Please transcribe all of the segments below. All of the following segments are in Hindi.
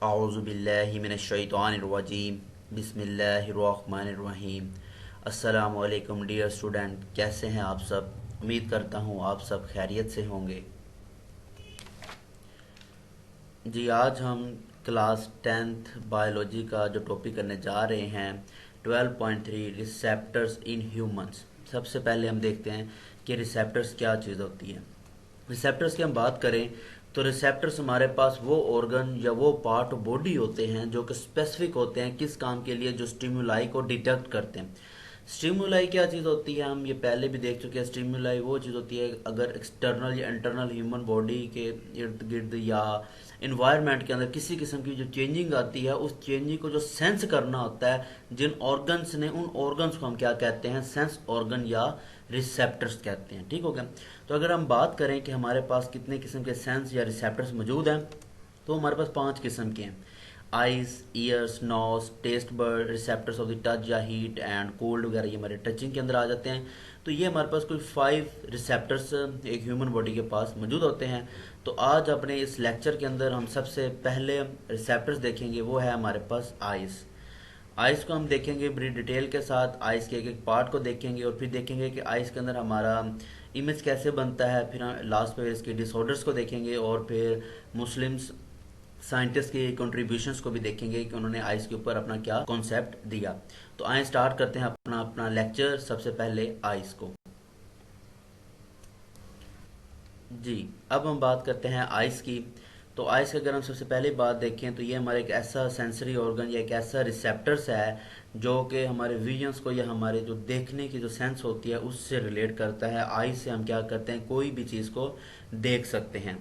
आऊज़ुबिल्लाहि मिनश्शैतानिर्रजीम बिस्मिल्लाहिर्रहमानिर्रहीम। अस्सलामु अलैकुम डियर स्टूडेंट, कैसे हैं आप सब। उम्मीद करता हूँ आप सब खैरियत से होंगे। जी, आज हम क्लास 10th बायोलॉजी का जो टॉपिक करने जा रहे हैं 12.3 रिसेप्टर्स इन ह्यूमंस। सबसे पहले हम देखते हैं कि रिसेप्टर्स क्या चीज़ होती है। रिसेप्टर्स की हम बात करें तो रिसेप्टर्स हमारे पास वो ऑर्गन या वो पार्ट बॉडी होते हैं जो कि स्पेसिफिक होते हैं किस काम के लिए, जो स्टिमुलाई को डिटेक्ट करते हैं। स्टिमुलाई क्या चीज़ होती है हम ये पहले भी देख चुके हैं। स्टिमुलाई वो चीज़ होती है अगर एक्सटर्नल या इंटरनल ह्यूमन बॉडी के इर्द गिर्द या इन्वायरमेंट के अंदर किसी किस्म की जो चेंजिंग आती है, उस चेंजिंग को जो सेंस करना होता है जिन ऑर्गन्स ने, उन ऑर्गन्स को हम क्या कहते हैं, सेंस ऑर्गन या रिसेप्टर्स कहते हैं। ठीक हो गया। तो अगर हम बात करें कि हमारे पास कितने किस्म के सेंस या रिसेप्टर्स मौजूद हैं, तो हमारे पास 5 किस्म के हैं। Eyes, ears, nose, taste bud, receptors of the touch या हीट एंड कोल्ड वगैरह, ये हमारे टचिंग के अंदर आ जाते हैं। तो ये हमारे पास कोई 5 रिसेप्टर्स एक ह्यूमन बॉडी के पास मौजूद होते हैं। तो आज अपने इस लेक्चर के अंदर हम सबसे पहले रिसेप्टर्स देखेंगे, वो है हमारे पास आइज। आइस को हम देखेंगे बड़ी डिटेल के साथ, आइस के एक एक पार्ट को देखेंगे और फिर देखेंगे कि आइस के अंदर हमारा इमेज कैसे बनता है। फिर हम लास्ट पे इसके डिसऑर्डर्स को देखेंगे और फिर मुस्लिम्स साइंटिस्ट के कंट्रीब्यूशंस को भी देखेंगे कि उन्होंने आइस के ऊपर अपना क्या कॉन्सेप्ट दिया। तो आइए स्टार्ट करते हैं अपना अपना लेक्चर। सबसे पहले आइस को। जी, अब हम बात करते हैं आइस की। तो आइस की अगर हम सबसे पहले बात देखें तो ये हमारा एक ऐसा सेंसरी ऑर्गन या एक ऐसा रिसेप्टर्स है जो कि हमारे विजन्स को या हमारे जो देखने की जो सेंस होती है उससे रिलेट करता है। आइस से हम क्या करते हैं, कोई भी चीज़ को देख सकते हैं।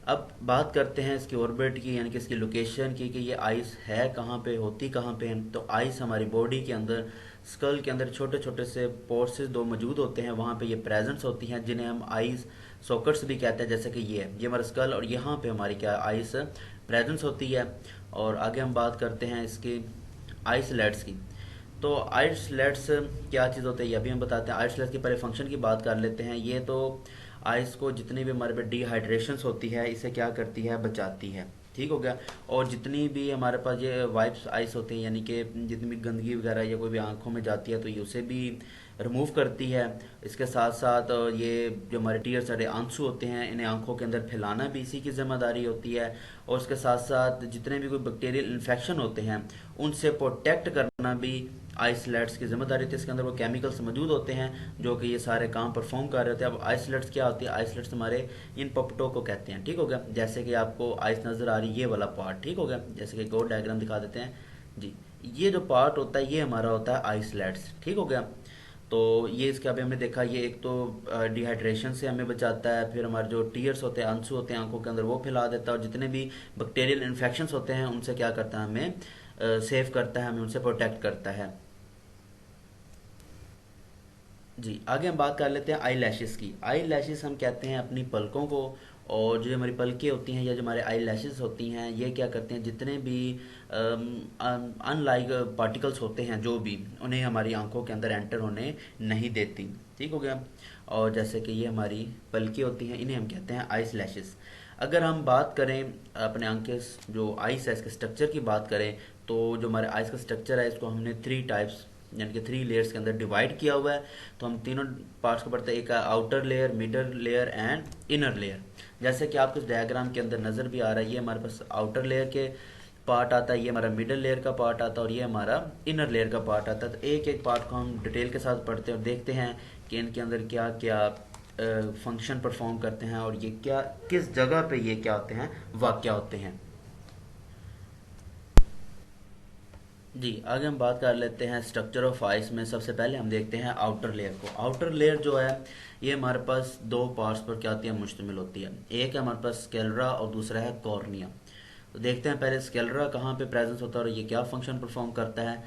अब बात करते हैं इसकी ऑर्बिट की, यानी कि इसकी लोकेशन की, कि ये आइस है कहाँ पे, होती कहाँ पे है। तो आइस हमारी बॉडी के अंदर, स्कल के अंदर छोटे छोटे से पोर्सेस दो मौजूद होते हैं, वहाँ पे ये प्रेजेंस होती हैं जिन्हें हम आइस सॉकेट्स भी कहते हैं। जैसे कि ये हमारा स्कल और यहाँ पे हमारी क्या आइस प्रेजेंस होती है। और आगे हम बात करते हैं इसकी आइसलेट्स की। तो आइसलेट्स क्या चीज़ होती है ये भी हम बताते हैं। आइसलेट्स की पहले फंक्शन की बात कर लेते हैं। ये तो आइस को जितनी भी हमारे पे डिहाइड्रेशंस होती है इसे क्या करती है, बचाती है। ठीक हो गया। और जितनी भी हमारे पास ये वाइप्स आइस होती है, यानी कि जितनी भी गंदगी वगैरह या कोई भी आंखों में जाती है तो ये उसे भी रिमूव करती है। इसके साथ साथ ये जो हमारे टीयर्स सारे आंसू होते हैं, इन्हें आंखों के अंदर फैलाना भी इसी की जिम्मेदारी होती है। और इसके साथ साथ जितने भी कोई बैक्टीरियल इन्फेक्शन होते हैं उनसे प्रोटेक्ट करना भी आइसलेट्स की जिम्मेदारी थी। इसके अंदर वो केमिकल्स मौजूद होते हैं जो कि ये सारे काम परफॉर्म कर रहे थे। अब आइसलेट्स क्या होती है, आइसलेट्स हमारे इन पपटों को कहते हैं। ठीक हो गया। जैसे कि आपको आइस नज़र आ रही है ये वाला पार्ट, ठीक हो गया। जैसे कि एक डायग्राम दिखा देते हैं जी। ये जो पार्ट होता है ये हमारा होता है आइसलेट्स। ठीक हो गया। तो ये इसके अभी हमने देखा, ये एक तो डिहाइड्रेशन से हमें बचाता है, फिर हमारे जो टीयर्स होते हैं, आंसू होते हैं आंखों के अंदर, वो फैला देता है। और जितने भी बैक्टीरियल इन्फेक्शंस होते हैं उनसे क्या करता है, हमें सेव करता है, हमें उनसे प्रोटेक्ट करता है। जी, आगे हम बात कर लेते हैं आई लैशेस की। आई लैशेस हम कहते हैं अपनी पलकों को। और जो हमारी पलकें होती हैं या जो हमारे आई लैशेस होती हैं ये क्या करते हैं, जितने भी अनलाइक पार्टिकल्स होते हैं जो भी, उन्हें हमारी आंखों के अंदर एंटर होने नहीं देती। ठीक हो गया। और जैसे कि ये हमारी पलकें होती हैं, इन्हें हम कहते हैं आइस लैशेस। अगर हम बात करें अपने आंख के जो आइस है इसके स्ट्रक्चर की बात करें, तो जो हमारे आइस का स्ट्रक्चर है इसको हमने 3 टाइप्स यानी कि 3 लेयर्स के अंदर डिवाइड किया हुआ है। तो हम तीनों पार्ट्स को पढ़ते हैं, एक outer layer, middle layer and inner layer. जैसे कि आपको इस डायग्राम के अंदर नज़र भी आ रहा है, ये हमारे पास आउटर लेयर के पार्ट आता है, ये हमारा मिडल लेयर का पार्ट आता है और ये हमारा इनर लेयर का पार्ट आता है। तो एक एक पार्ट को हम डिटेल के साथ पढ़ते हैं और देखते हैं कि इनके अंदर क्या क्या फंक्शन परफॉर्म करते हैं और ये क्या, किस जगह पे ये क्या होते हैं, वाक़या होते हैं। जी, आगे हम बात कर लेते हैं स्ट्रक्चर ऑफ आइस में। सबसे पहले हम देखते हैं आउटर लेयर को। आउटर लेयर जो है ये हमारे पास 2 पार्ट्स पर क्या होती है, मुश्तमिल होती है। एक है हमारे पास स्केलरा और दूसरा है कॉर्निया। तो देखते हैं पहले स्केलरा कहाँ पे प्रेजेंस होता है और ये क्या फंक्शन परफॉर्म करता है।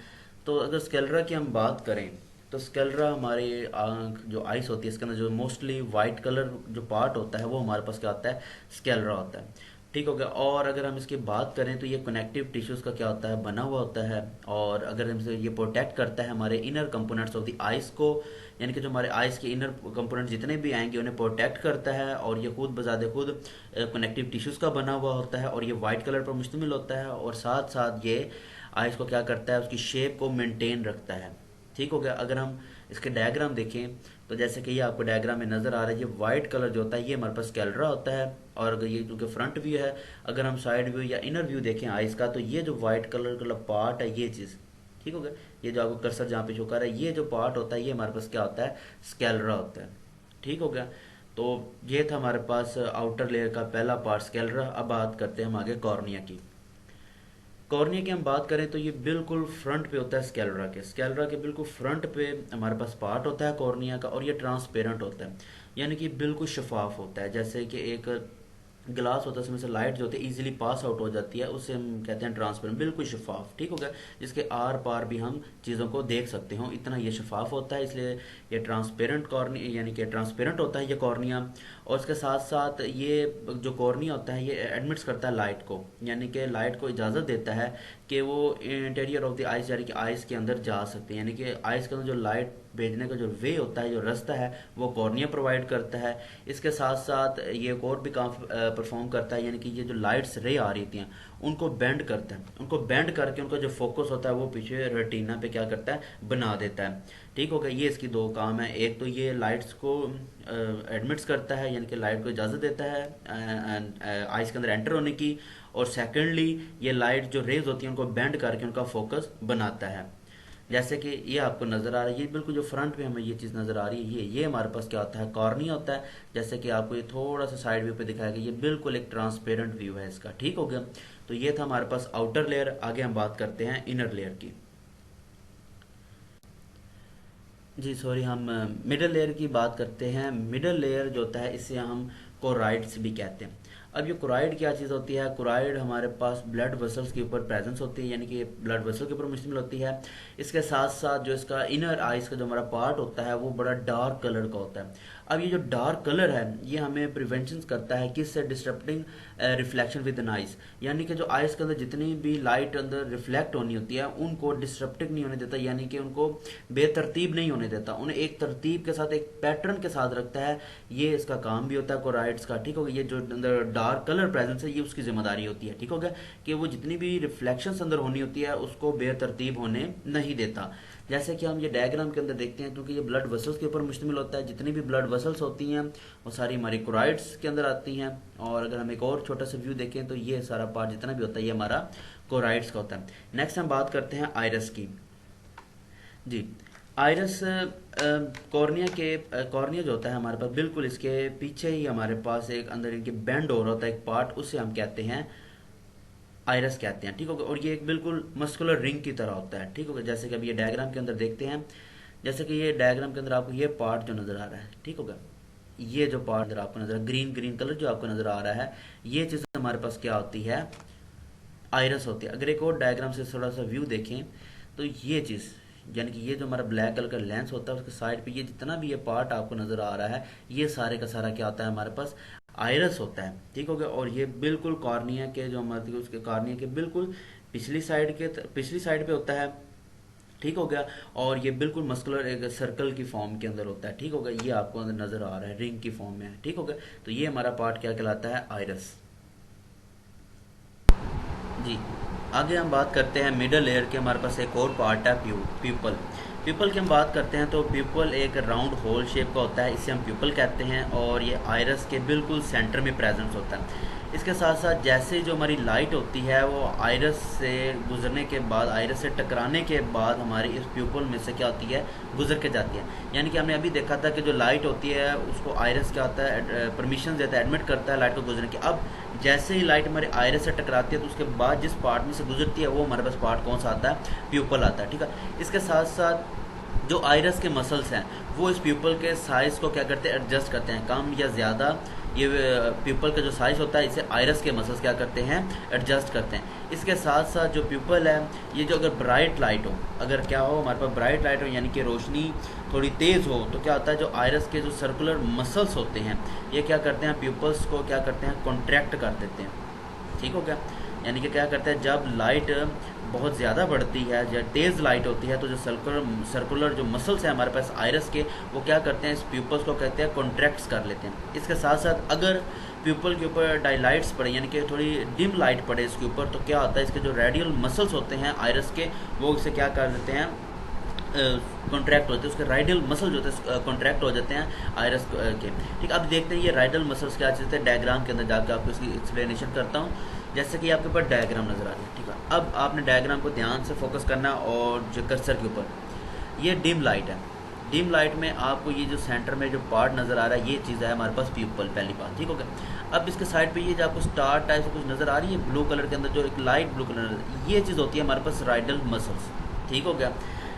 तो अगर स्केलरा की हम बात करें तो स्केलरा हमारी आँख जो आइस होती है इसके अंदर जो मोस्टली वाइट कलर जो पार्ट होता है वो हमारे पास क्या होता है, स्केलरा होता है। ठीक हो गया। और अगर हम इसकी बात करें तो ये कनेक्टिव टिश्यूज़ का क्या होता है, बना हुआ होता है। और अगर हमसे ये प्रोटेक्ट करता है हमारे inner components of the ice को, यानी कि जो हमारे आइस के इनर कंपोनेंट जितने भी आएंगे उन्हें प्रोटेक्ट करता है। और ये खुद बजाते खुद कनेक्टिव टिश्यूज़ का बना हुआ होता है और ये वाइट कलर पर मुश्तमिल होता है। और साथ साथ ये आइस को क्या करता है, उसकी शेप को मेंटेन रखता है। ठीक हो गया। अगर हम इसके डायग्राम देखें तो जैसे कि ये आपको डायग्राम में नज़र आ रहा है, ये वाइट कलर जो होता है ये हमारे पास स्कैलरा होता है। और अगर ये क्योंकि फ्रंट व्यू है, अगर हम साइड व्यू या इनर व्यू देखें आइस का, तो ये जो वाइट कलर का पार्ट है ये चीज़, ठीक हो गया, ये जो आपको कर्सर जहाँ पे शो कर रहा है, ये जो पार्ट होता है ये हमारे पास क्या होता है, स्कैलरा होता है। ठीक हो गया। तो ये था हमारे पास आउटर लेयर का पहला पार्ट स्कैलरा। अब बात करते हैं हम आगे कॉर्निया की। कॉर्निया की हम बात करें तो ये बिल्कुल फ्रंट पे होता है स्कैलरा के बिल्कुल फ्रंट पे हमारे पास पार्ट होता है कॉर्निया का। और ये ट्रांसपेरेंट होता है, यानी कि बिल्कुल शफाफ होता है। जैसे कि एक ग्लास होता है, उसमें से लाइट जो होती है इजीली पास आउट हो जाती है, उसे हम कहते हैं ट्रांसपेरेंट, बिल्कुल शफाफ। ठीक हो गया। जिसके आर पार भी हम चीज़ों को देख सकते हो, इतना ये शफाफ होता है, इसलिए ये ट्रांसपेरेंट कॉर्निया, यानी कि ट्रांसपेरेंट होता है ये कॉर्निया। और इसके साथ साथ ये जो कॉर्निया होता है ये एडमिट्स करता है लाइट को, यानी कि लाइट को इजाज़त देता है कि वो इंटीरियर ऑफ द आइस, यानी कि आइस के अंदर जा सकते हैं। यानी कि आइस के अंदर जो लाइट भेजने का जो वे होता है, जो रास्ता है, वो कॉर्निया प्रोवाइड करता है। इसके साथ साथ ये एक और भी काम परफॉर्म करता है, यानी कि ये जो लाइट्स रे आ रही थी उनको बेंड करता है, उनको बेंड करके उनका जो फोकस होता है वो पीछे रेटिना पे क्या करता है, बना देता है। ठीक हो गया। ये इसकी दो काम है, एक तो ये लाइट्स को एडमिट्स करता है, यानी कि लाइट को इजाज़त देता है आइस के अंदर एंटर होने की। और सेकेंडली ये लाइट जो रेज होती है उनको बेंड करके उनका फोकस बनाता है। जैसे कि ये आपको नज़र आ रहा है, ये बिल्कुल जो फ्रंट पे हमें ये चीज़ नज़र आ रही है, ये हमारे पास क्या होता है, कॉर्निया होता है। जैसे कि आपको ये थोड़ा सा साइड व्यू पे दिखाया गया, ये बिल्कुल एक ट्रांसपेरेंट व्यू है इसका। ठीक हो गया। तो ये था हमारे पास आउटर लेयर। आगे हम बात करते हैं इनर लेयर की। जी सॉरी, हम मिडल लेयर की बात करते हैं। मिडल लेयर जो होता है इसे हम कोराइड्स भी कहते हैं। अब ये कोराइड क्या चीज़ होती है, कोराइड हमारे पास ब्लड वेसल्स के ऊपर प्रेजेंस होती है, यानी कि ब्लड वेसल के ऊपर मुश्तमिल होती है। इसके साथ साथ जो इसका इनर आइज का जो हमारा पार्ट होता है वो बड़ा डार्क कलर का होता है। अब ये जो डार्क कलर है ये हमें प्रिवेंशन करता है किससे, disturbing reflection with an ice, यानी कि जो आइस के अंदर जितनी भी लाइट अंदर रिफ्लेक्ट होनी होती है उनको डिस्टर्बिंग नहीं होने देता, यानी कि उनको बेतरतीब नहीं होने देता, उन्हें एक तरतीब के साथ, एक पैटर्न के साथ रखता है। ये इसका काम भी होता है कोराइड्स का। ठीक हो गया। ये जो अंदर डार्क कलर प्रेजेंस है ये उसकी जिम्मेदारी होती है। ठीक हो गया, कि वो जितनी भी रिफ्लेक्शन अंदर होनी होती है उसको बेतरतीब होने नहीं देता। जैसे कि हम ये डायग्राम के अंदर देखते हैं, क्योंकि ये ब्लड वेसल्स के ऊपर मुश्तमिल होता है, जितनी भी ब्लड वेसल्स होती हैं वो सारी हमारी कोराइड्स के अंदर आती हैं। और अगर हम एक और छोटा सा व्यू देखें तो ये सारा पार्ट जितना भी होता है ये हमारा कोराइड्स का होता है। नेक्स्ट हम बात करते हैं आइरस की। जी, आइरस कॉर्निया जो होता है हमारे पास बिल्कुल इसके पीछे ही हमारे पास एक अंदर इनके बेंड हो रहा होता है एक पार्ट, उसे हम कहते हैं आइरस कहते हैं। ठीक होगा। और ये एक बिल्कुल मस्कुलर रिंग की तरह होता है। ठीक होगा। जैसे कि अभी ये डायग्राम के अंदर देखते हैं, जैसे कि ये डायग्राम के अंदर आपको ये पार्ट जो नज़र आ रहा है, ठीक होगा, ये जो पार्ट अंदर आपको नजर ग्रीन ग्रीन कलर जो आपको नज़र आ रहा है, ये चीज़ हमारे पास क्या होती है, आइरस होती है। अगर एक और डायग्राम से थोड़ा सा व्यू देखें तो ये चीज़, यानी कि ये जो हमारा ब्लैक कलर का लेंस होता है उसके साइड पे ये जितना भी ये पार्ट आपको नज़र आ रहा है ये सारे का सारा क्या होता है, हमारे पास आइरस होता है। ठीक हो गया। और ये बिल्कुल कॉर्निया के जो हमारे उसके कॉर्निया के बिल्कुल पिछली साइड पे होता है। ठीक हो गया। और ये बिल्कुल मस्कुलर एक सर्कल की फॉर्म के अंदर होता है। ठीक हो गया। ये आपको अंदर नज़र आ रहा है रिंग की फॉर्म में है। ठीक हो गया। तो ये हमारा पार्ट क्या कहलाता है, आइरस। जी, आगे हम बात करते हैं मिडल लेयर के। हमारे पास एक और पार्ट है प्यूपल। प्यूपल की हम बात करते हैं तो प्यूपल एक राउंड होल शेप का होता है, इसे हम प्यूपल कहते हैं। और ये आइरस के बिल्कुल सेंटर में प्रेजेंस होता है। इसके साथ साथ जैसे जो हमारी लाइट होती है वो आइरस से गुजरने के बाद, आइरस से टकराने के बाद हमारी इस प्यूपल में से क्या होती है, गुजर के जाती है। यानी कि हमने अभी देखा था कि जो लाइट होती है उसको आइरस क्या होता है, परमिशन देता है, एडमिट करता है लाइट को गुजरने की। अब जैसे ही लाइट हमारे आइरस से टकराती है तो उसके बाद जिस पार्ट में से गुजरती है वो हमारे पास पार्ट कौन सा आता है, प्यूपल आता है। ठीक है। इसके साथ साथ जो आइरस के मसल्स हैं वो इस प्यूपल के साइज़ को क्या करते हैं, एडजस्ट करते हैं, कम या ज़्यादा। ये प्यूपल का जो साइज़ होता है इसे आइरस के मसल्स क्या करते हैं, एडजस्ट करते हैं। इसके साथ साथ जो प्यूपल है ये जो अगर ब्राइट लाइट हो, अगर क्या हो हमारे पास ब्राइट लाइट हो यानी कि रोशनी थोड़ी तेज़ हो तो क्या होता है, जो आइरस के जो सर्कुलर मसल्स होते हैं ये क्या करते हैं, प्यूपल्स को क्या करते हैं, कॉन्ट्रैक्ट कर देते हैं। ठीक हो गया। यानी कि क्या करता है, जब लाइट बहुत ज़्यादा बढ़ती है या तेज़ लाइट होती है तो जो सर्कुलर जो मसल्स हैं हमारे पास आइरस के, वो क्या करते हैं, इस प्यूपल्स को कहते हैं कॉन्ट्रैक्ट्स कर लेते हैं। इसके साथ साथ अगर प्यूपल के ऊपर डाइलाइट्स पड़े यानी कि थोड़ी डिम लाइट पड़े इसके ऊपर, तो क्या होता है, इसके जो रेडियल मसल्स होते हैं आइरस के, वो इसे क्या कर देते हैं, कॉन्ट्रैक्ट होते हैं, उसके राइडल मसल जो होते हैं कॉन्ट्रैक्ट हो जाते हैं आइरस के। ठीक, अब देखते हैं ये राइडल मसल्स क्या चीज़ है, डायग्राम के अंदर जाकर आपको इसकी एक्सप्लेनेशन करता हूँ। जैसे कि आपके ऊपर डायग्राम नज़र आ रही है, ठीक है। अब आपने डायग्राम को ध्यान से फोकस करना और जो कर्सर के ऊपर ये डिम लाइट है, डिम लाइट में आपको ये जो सेंटर में जो पार्ट नज़र आ रहा है, ये चीज़ है हमारे पास प्यूपल, पहली बात, ठीक हो गया। अब इसके साइड पे ये जो आपको स्टार टाइप से कुछ नज़र आ रही है ब्लू कलर के अंदर, जो एक लाइट ब्लू कलर, ये चीज़ होती है हमारे पास राइडल मसल्स, ठीक हो गया।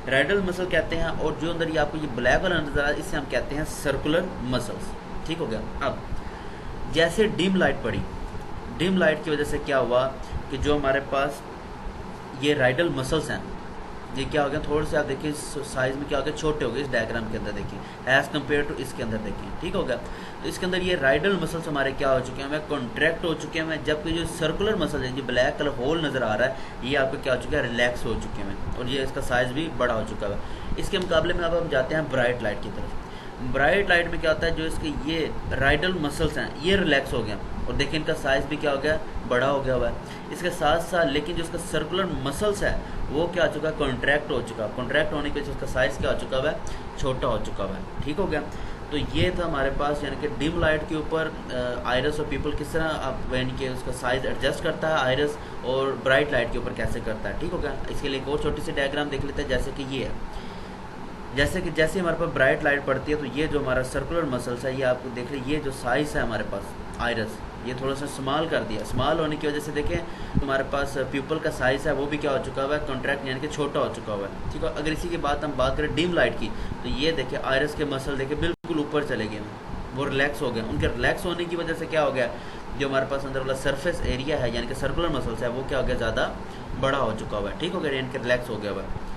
रेडल मसल कहते हैं, और जो अंदर ये आपको ये ब्लैक वाला नजर आ रहा है, इसे हम कहते हैं सर्कुलर मसल्स, ठीक हो गया। अब जैसे डिम लाइट पड़ी, डिम लाइट की वजह से क्या हुआ कि जो हमारे पास ये राइडल मसल्स हैं, ये क्या हो गया, थोड़े से आप देखिए साइज में क्या हो गया, छोटे हो गए इस डायग्राम के अंदर, देखिए एज कम्पेयर टू इसके अंदर देखिए, ठीक हो गया। तो इसके अंदर ये राइडल मसल्स हमारे क्या हो चुके हैं, कॉन्ट्रैक्ट हो चुके हैं, जबकि जो सर्कुलर मसल है, जो ब्लैक कलर होल नज़र आ रहा है, ये आपको क्या हो चुका है, रिलैक्स हो चुके हैं, और ये इसका साइज भी बड़ा हो चुका है। इसके मुकाबले में अब हम जाते हैं ब्राइट लाइट की तरफ। ब्राइट लाइट में क्या होता है, जो इसके ये राइडल मसल्स हैं ये रिलैक्स हो गए, और देखिए इनका साइज भी क्या हो गया, बड़ा हो गया हुआ है। इसके साथ साथ लेकिन जो इसका सर्कुलर मसल्स है वो क्या हो चुका है, कॉन्ट्रैक्ट हो चुका है। कॉन्ट्रैक्ट होने की वजह से उसका साइज क्या हो चुका हुआ है, छोटा हो चुका हुआ है, ठीक हो गया। तो ये था हमारे पास, यानी कि डिम लाइट के ऊपर आइरस और पीपल किस तरह आप यानी कि उसका साइज एडजस्ट करता है आइरस, और ब्राइट लाइट के ऊपर कैसे करता है, ठीक हो गया। इसके लिए एक और छोटी सी डायग्राम देख लेते हैं। जैसे कि ये है, जैसे हमारे पास ब्राइट लाइट पड़ती है तो ये जो हमारा सर्कुलर मसल्स है, ये आपको देख लीजिए, ये जो साइज है हमारे पास आइरस, ये थोड़ा सा स्मॉल कर दिया। स्मॉल होने की वजह से देखें हमारे पास प्यूपल का साइज है वो भी क्या हो चुका हुआ है, कॉन्ट्रैक्ट यानी कि छोटा हो चुका हुआ है, ठीक है। अगर इसी की बात हम बात करें डिम लाइट की, तो ये देखिए आइरस के मसल देखिए बिल्कुल ऊपर चले गए, वो रिलैक्स हो गए। उनके रिलैक्स होने की वजह से क्या हो गया, जो हमारे पास अंदर वाला सरफेस एरिया है यानी कि सर्कुलर मसल्स है, वो क्या हो गया, ज़्यादा बड़ा हो चुका हुआ है, ठीक हो गया, यानी कि रिलैक्स हो गया हुआ है।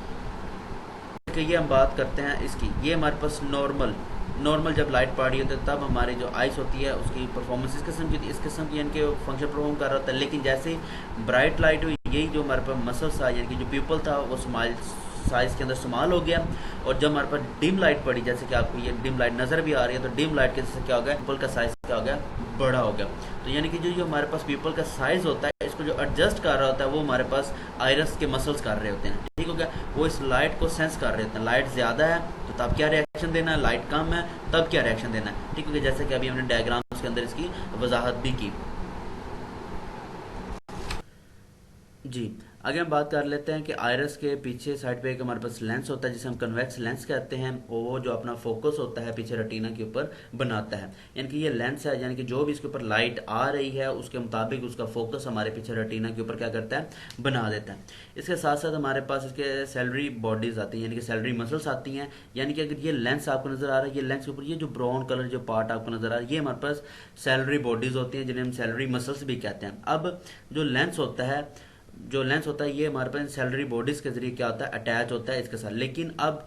कि ये हम बात करते हैं इसकी, ये हमारे पास नॉर्मल जब लाइट पड़ रही होती है तब हमारी जो आइस होती है उसकी परफॉर्मेंस इस किस्म की यानी कि फंक्शन परफॉर्म कर रहा होता है। लेकिन जैसे ही ब्राइट लाइट हुई, यही जो हमारे पास मसल्स था यानी कि जो पीपल था वो स्मॉल साइज के अंदर स्मॉल हो गया, और जब हमारे पास डिम लाइट पड़ी, जैसे कि आपको ये डिम लाइट नज़र भी आ रही है, तो डिम लाइट के जैसे क्या हो गया, पीपल का साइज क्या हो गया, बड़ा हो गया। तो यानी कि जो हमारे पास पीपल का साइज होता है, इसको जो एडजस्ट कर रहा होता है वो हमारे पास आइरस के मसल्स कर रहे होते हैं, ठीक हो गया। वो इस लाइट को सेंस कर रहे होते हैं, लाइट ज़्यादा है तो तब क्या रिएक्शन देना है, लाइट कम है तब क्या रिएक्शन देना है, ठीक हो गया। जैसे कि अभी हमने डायग्राम्स के अंदर इसकी वजाहत भी की। जी, आगे हम बात कर लेते हैं कि आइरस के पीछे साइड पे एक हमारे पास लेंस होता है जिसे हम कन्वेक्स लेंस कहते हैं, और वो जो अपना फोकस होता है पीछे रेटिना के ऊपर बनाता है। यानी कि ये लेंस है, यानी कि जो भी इसके ऊपर लाइट आ रही है उसके मुताबिक उसका फोकस हमारे पीछे रेटिना के ऊपर क्या करता है, बना देता है। इसके साथ साथ हमारे पास इसके सेलरी बॉडीज आती हैं यानी कि सेलरी मसल्स आती हैं। यानी कि अगर ये लेंस आपको नजर आ रहा है, ये लेंस के ऊपर ये जो ब्राउन कलर जो पार्ट आपको नजर आ रहा है, ये हमारे पास सेलरी बॉडीज होती हैं जिन्हें हम सेलरी मसल्स भी कहते हैं। अब जो लेंस होता है ये हमारे पास सेलरी बॉडीज के जरिए क्या होता है, अटैच होता है इसके साथ। लेकिन अब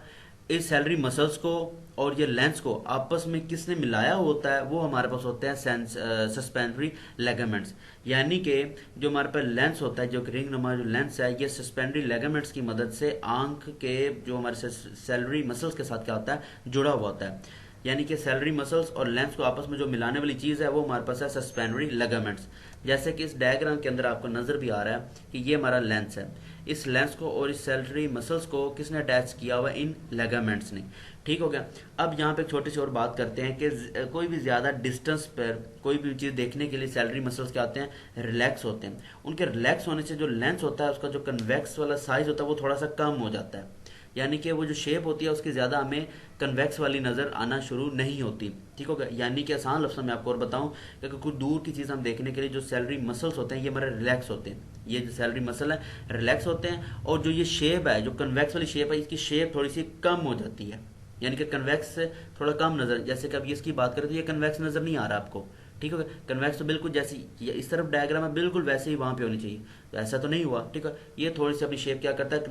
इस सेलरी मसल्स को और ये लेंस को आपस में किसने मिलाया होता है, वो हमारे पास होते हैं सस्पेंडरी लेगामेंट्स। यानी कि जो हमारे पास लेंस होता है, जो रिंग नुमा जो लेंस है, ये सस्पेंडरी लेगामेंट्स की मदद से आंख के जो हमारे सेलरी मसल्स के साथ क्या होता है, जुड़ा हुआ होता है। यानी कि सेलरी मसल्स और लेंस को आपस में जो मिलाने वाली चीज़ है वो हमारे पास है सस्पेंडरी लेगामेंट्स। जैसे कि इस डायग्राम के अंदर आपको नजर भी आ रहा है कि ये हमारा लेंस है, इस लेंस को और इस सेलरी मसल्स को किसने अटैच किया हुआ है, इन लेगामेंट्स ने, ठीक हो गया। अब यहाँ पे एक छोटी सी और बात करते हैं कि कोई भी ज़्यादा डिस्टेंस पर कोई भी चीज़ देखने के लिए सेलरी मसल्स क्या होते हैं, रिलैक्स होते हैं। उनके रिलैक्स होने से जो लेंस होता है उसका जो कन्वेक्स वाला साइज होता है वो थोड़ा सा कम हो जाता है, यानी कि वो जो शेप होती है उसकी ज़्यादा हमें कन्वेक्स वाली नज़र आना शुरू नहीं होती, ठीक होगा। यानी कि आसान लफ्ज़ों में आपको और बताऊं कि कुछ दूर की चीज़ हम देखने के लिए जो सेलरी मसल्स होते हैं ये हमारे रिलैक्स होते हैं, ये जो सेलरी मसल है रिलैक्स होते हैं, और जो ये शेप है, जो कन्वेक्स वाली शेप है, इसकी शेप थोड़ी सी कम हो जाती है, यानी कि कन्वेक्स से थोड़ा कम नज़र। जैसे कि अब इसकी बात करें तो ये कन्वेक्स नज़र नहीं आ रहा आपको, ठीक है। कन्वेक्स तो बिल्कुल जैसी इस तरफ डायग्राम है बिल्कुल वैसे ही वहाँ पे होनी चाहिए, तो ऐसा तो नहीं हुआ, ठीक है। ये थोड़ी सी अपनी शेप क्या करता है,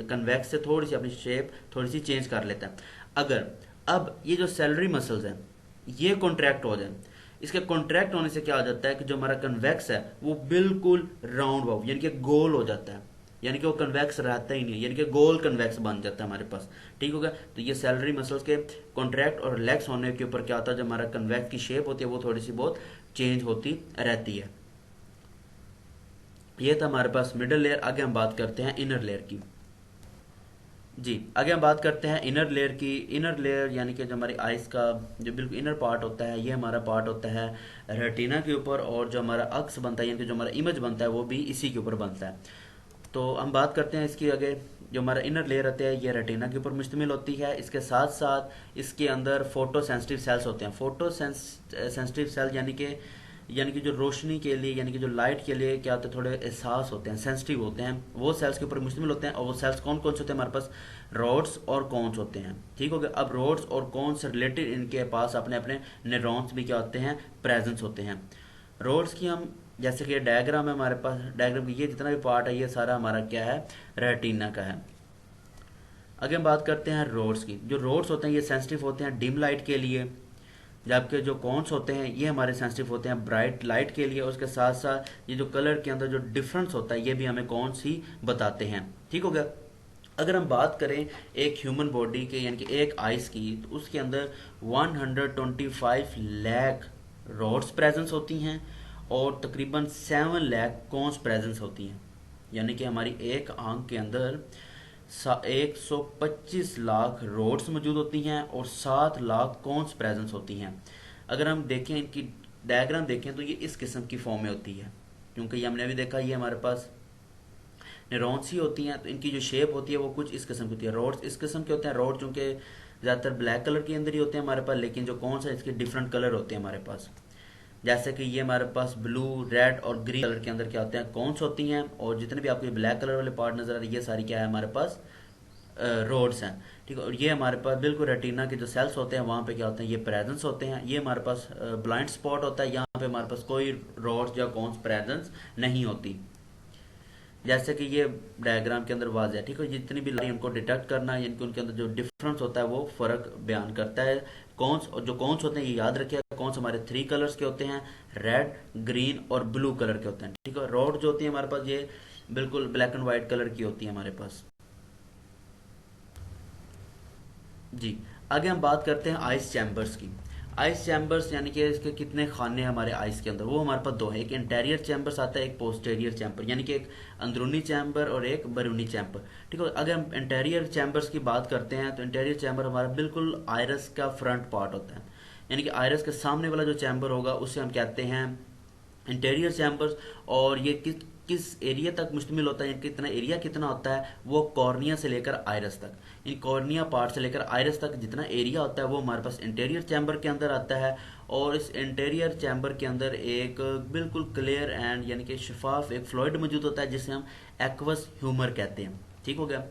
कन्वेक्स से थोड़ी सी अपनी शेप थोड़ी सी चेंज कर लेता है। अगर अब ये जो सेलरी मसल्स हैं ये कॉन्ट्रैक्ट हो जाए, इसके कॉन्ट्रैक्ट होने से क्या हो जाता है कि जो हमारा कन्वेक्स है वो बिल्कुल राउंड वाउ यानी कि गोल हो जाता है, यानी कि वो कन्वेक्स रहता ही नहीं है, यानी कि गोल कन्वेक्स बन जाता है हमारे पास। ठीक होगा, तो ये सैलरी मसल्स के कॉन्ट्रैक्ट और रिलैक्स होने के ऊपर क्या होता है, जो हमारा कन्वेक्स की शेप होती है वो थोड़ी सी बहुत चेंज होती रहती है। ये था हमारे पास मिडल लेयर। आगे हम बात करते हैं इनर लेयर की। जी, आगे हम बात करते हैं इनर लेयर की। इनर लेयर यानी कि जो हमारी आइस का जो बिल्कुल इनर पार्ट होता है, ये हमारा पार्ट होता है रेटिना के ऊपर, और जो हमारा अक्स बनता है यानी कि जो हमारा इमेज बनता है वो भी इसी के ऊपर बनता है। तो हम बात करते हैं इसकी आगे। जो हमारा इनर लेयर होता है ये रेटिना के ऊपर मुश्तमिल होती है। इसके साथ साथ इसके अंदर फोटो सेंसिटिव सेल्स होते हैं। फोटो सेंसिटिव सेल यानी कि जो रोशनी के लिए यानी कि जो लाइट के लिए क्या होते हैं, थोड़े एहसास होते हैं, सेंसिटिव होते हैं, वो सेल्स के ऊपर मुश्तमिल होते हैं। और वो सेल्स कौन कौन से होते हैं हमारे पास, रोड्स और कॉन्स होते हैं। ठीक हो गया। अब रोड्स और कॉन्स से रिलेटेड इनके पास अपने अपने न्यूरॉन्स भी क्या होते हैं, प्रेजेंस होते हैं। रोड्स की हम जैसे कि डायग्राम है हमारे पास, डायग्राम की ये जितना भी पार्ट है ये सारा हमारा क्या है, रेटिना का है। आगे हम बात करते हैं रोड्स की। जो रोड्स होते हैं ये सेंसिटिव होते हैं डिम लाइट के लिए, जबकि जो कॉन्स होते हैं ये हमारे सेंसिटिव होते हैं ब्राइट लाइट के लिए। और उसके साथ साथ ये जो कलर के अंदर जो डिफरेंस होता है ये भी हमें कॉन्स ही बताते हैं। ठीक हो गया। अगर हम बात करें एक ह्यूमन बॉडी के यानी कि एक आइस की, तो उसके अंदर 125 लाख रॉड्स प्रेजेंस होती हैं और तकरीबन 7 लाख कॉन्स प्रेजेंस होती हैं। यानी कि हमारी एक आंख के अंदर 125 लाख रोड्स मौजूद होती हैं और 7 लाख कॉन्स प्रेजेंस होती हैं। अगर हम देखें इनकी डायग्राम देखें तो ये इस किस्म की फॉर्म में होती है, क्योंकि ये हमने अभी देखा ये हमारे पास न्यूरॉन्स ही होती हैं, तो इनकी जो शेप होती है वो कुछ इस किस्म की होती है। रोड्स इस किस्म के होते हैं। रोड चूंकि ज़्यादातर ब्लैक कलर के अंदर ही होते हैं हमारे पास, लेकिन जो कौन सा इसके डिफरेंट कलर होते हैं हमारे पास, जैसे कि ये हमारे पास ब्लू, रेड और ग्रीन कलर के अंदर क्या होते हैं, कॉन्स होती हैं। और जितने भी आपको ब्लैक कलर वाले पार्ट नजर आ रहे हैं ये सारी क्या है हमारे पास, रोड्स हैं। ठीक है। और ये हमारे पास बिल्कुल रेटिना के जो सेल्स होते हैं वहाँ पे क्या होते हैं, ये प्रेजेंस होते हैं। ये हमारे पास ब्लाइंड स्पॉट होता है, यहाँ पे हमारे पास कोई रोड्स या कॉन्स प्रेजेंस नहीं होती, जैसे कि ये डायग्राम के अंदर वाज़ है। ठीक है। जितनी भी लाइन उनको डिटेक्ट करना है, इनके उनके अंदर जो डिफरेंस होता है वो फर्क बयान करता है। कौन्स और जो कौन्स होते हैं ये याद रखिएगा, कौन्स हमारे 3 कलर्स के होते हैं, रेड, ग्रीन और ब्लू कलर के होते हैं। ठीक है। रोड जो होती है हमारे पास ये बिल्कुल ब्लैक एंड व्हाइट कलर की होती है हमारे पास। जी, आगे हम बात करते हैं आइस चैम्बर्स की। आइस चैम्बर्स यानी कि इसके कितने खाने हैं हमारे आइस के अंदर, वो हमारे पास 2 है। एक इंटीरियर चैम्बर्स आता है, एक पोस्टीरियर चैम्बर, यानी कि एक अंदरूनी चैम्बर और एक बैरूनी चैम्बर। ठीक है। अगर हम इंटीरियर चैम्बर्स की बात करते हैं तो इंटीरियर चैम्बर हमारा बिल्कुल आयरस का फ्रंट पार्ट होता है, यानी कि आयरस के सामने वाला जो चैम्बर होगा उसे हम कहते हैं इंटीरियर चैम्बर्स। और ये किस किस एरिया तक मुश्तमिल होता है, कितना एरिया कितना होता है, वो कॉर्निया से लेकर आयरस तक, इन कॉर्निया पार्ट से लेकर आयरस तक जितना एरिया होता है वो हमारे पास इंटीरियर चैम्बर के अंदर आता है। और इस इंटीरियर चैम्बर के अंदर एक बिल्कुल क्लियर एंड यानी कि शफाफ एक फ्लूइड मौजूद होता है जिसे हम एक्वस ह्यूमर कहते हैं। ठीक हो गया।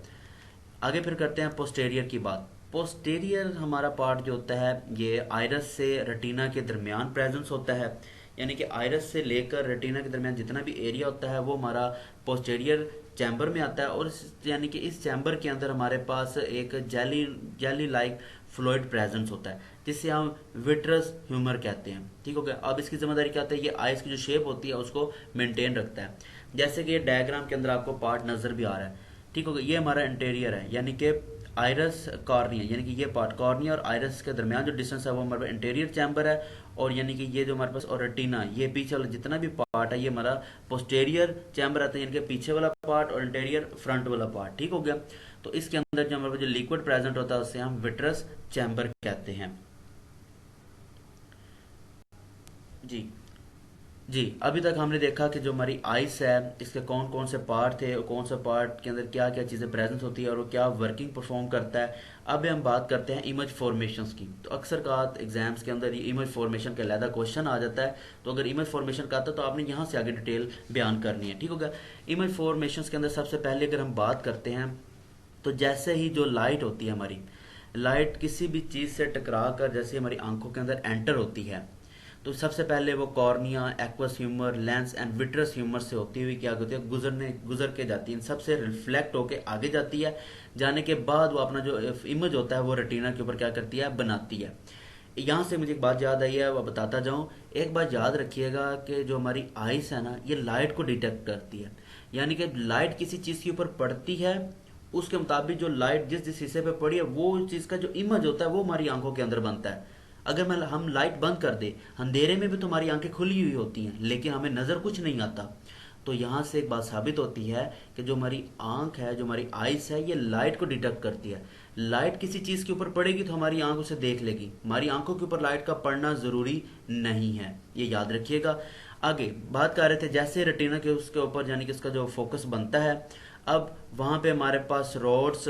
आगे फिर करते हैं पोस्टेरियर की बात। पोस्टेरियर हमारा पार्ट जो होता है ये आइरस से रेटिना के दरमियान प्रेजेंस होता है, यानी कि आइरस से लेकर रेटिना के दरमियान जितना भी एरिया होता है वो हमारा पोस्टेरियर चैम्बर में आता है। और यानी कि इस चैम्बर के अंदर हमारे पास एक jelly jelly like fluid presence होता है जिसे हम विट्रस ह्यूमर कहते हैं। ठीक हो गया। अब इसकी जिम्मेदारी क्या होता है, ये आइस की जो शेप होती है उसको मेंटेन रखता है। जैसे कि ये डायग्राम के अंदर आपको पार्ट नजर भी आ रहा है। ठीक हो गया। ये हमारा इंटीरियर है, यानी कि आइरस कॉर्निया, यानी कि ये पार्ट कॉर्निया और आइरस के दरमियान जो डिस्टेंस है वो हमारे इंटीरियर चैम्बर है। और यानी कि ये जो हमारे पास और रेटिना, ये पीछे वाला जितना भी पार्ट है ये हमारा पोस्टेरियर चैम्बर आता है, यानी कि पीछे वाला पार्ट और इंटीरियर फ्रंट वाला पार्ट। ठीक हो गया। तो इसके अंदर जो हमारे पास जो लिक्विड प्रेजेंट होता है उसे हम विट्रस चैम्बर कहते हैं। जी जी, अभी तक हमने देखा कि जो हमारी आइस है इसके कौन कौन से पार्ट थे और कौन सा पार्ट के अंदर क्या क्या चीज़ें प्रेजेंट होती है और वो क्या वर्किंग परफॉर्म करता है। अब हम बात करते हैं इमेज फॉर्मेशंस की। तो अक्सर का एग्जाम्स के अंदर ये इमेज फॉर्मेशन का अलहदा क्वेश्चन आ जाता है, तो अगर इमेज फॉर्मेशन का आता है तो आपने यहाँ से आगे डिटेल बयान करनी है। ठीक होगा। इमेज फॉर्मेशंस के अंदर सबसे पहले अगर हम बात करते हैं तो जैसे ही जो लाइट होती है हमारी, लाइट किसी भी चीज़ से टकरा कर जैसे हमारी आंखों के अंदर एंटर होती है तो सबसे पहले वो cornea, aqueous humour, lens and vitreous humour से होती हुई क्या होती है, गुजर के जाती है, इन सबसे रिफ्लेक्ट होके आगे जाती है। जाने के बाद वो अपना जो इमेज होता है वो रेटिना के ऊपर क्या करती है, बनाती है। यहाँ से मुझे एक बात याद आई है, वो बताता जाऊँ। एक बात याद रखिएगा कि जो हमारी आइस है ना, ये लाइट को डिटेक्ट करती है। यानी कि लाइट किसी चीज़ के ऊपर पड़ती है, उसके मुताबिक जो लाइट जिस जिस हिस्से पे पड़ी है वो चीज़ का जो इमेज होता है वो हमारी आंखों के अंदर बनता है। अगर मैं हम लाइट बंद कर दे, अंधेरे में भी तो हमारी आंखें खुली हुई होती हैं लेकिन हमें नज़र कुछ नहीं आता। तो यहाँ से एक बात साबित होती है कि जो हमारी आंख है, जो हमारी आइस है, ये लाइट को डिटेक्ट करती है। लाइट किसी चीज़ के ऊपर पड़ेगी तो हमारी आंख उसे देख लेगी, हमारी आंखों के ऊपर लाइट का पड़ना ज़रूरी नहीं है, ये याद रखिएगा। आगे बात कर रहे थे जैसे रेटिना के उसके ऊपर यानी कि इसका जो फोकस बनता है, अब वहाँ पे हमारे पास रोड्स